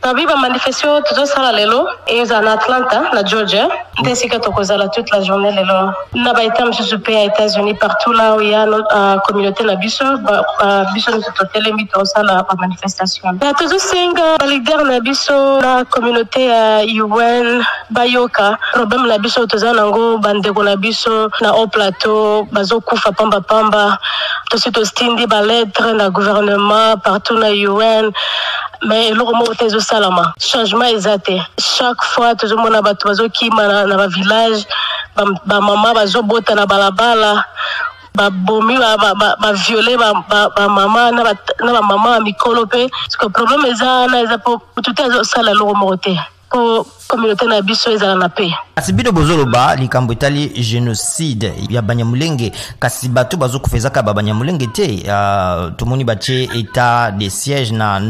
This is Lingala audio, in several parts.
Nabi ba manifestation tout ça lelo et en Atlanta, la Georgia. Dès que tokozala toute la journée lelo. Na ba itam je suis aux États-Unis partout là où il y a notre communauté na biso biso tout telemi to ça la manifestation. Ya toujours singa leader na biso la communauté UN bayoka problème na biso toza nango bandeko na biso na au plateau bazokufa pamba to stindi ba lettre na gouvernement partout na UN. Mais le moment où salama changement exacté chaque fois toujours mon abato bazo kima na ba village ba mama bazo bota na balabala ba bomi ba violer ba mama na ba mama mikolo pe parce que problème eza pour tout sala le moment pour communauté na biso ezala na paix. Asibido bozoloba likambo etali génocide ya Banyamulenge kasi bato bazokufezaka ba Banyamulenge te tomoni batie état de siège na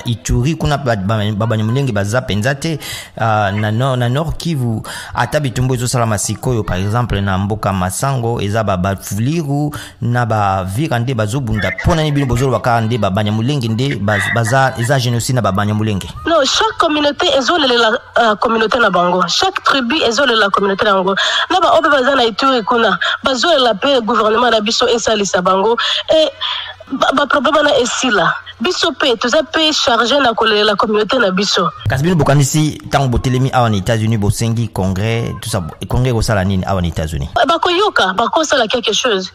Ituri kuna ba Banyamulenge baza penza te na Nord Kivu ata bitumbo ezosala sikoyo par exemple na mboka Masango eza ba Bafuliru na ba Virande bazobunda pona ni bino bozoloba ka nde ba Banyamulenge nde baza eza génocide na ba Banyamulenge. Non, chaque communauté la communauté na bango, chaque tribu la communauté na bango. Na ba obe bazana Ituri kuna bazole la paix gouvernement na biso esalisa bango et ba problème na esila biso pe toza pe chargé na la communauté na biso. Kasbino bokanisi tango botelemi awa na États-Unis bosengi congrès tout ça congrès ko sala nini awa na États-Unis. Ba koyoka ba ko sala quelque chose.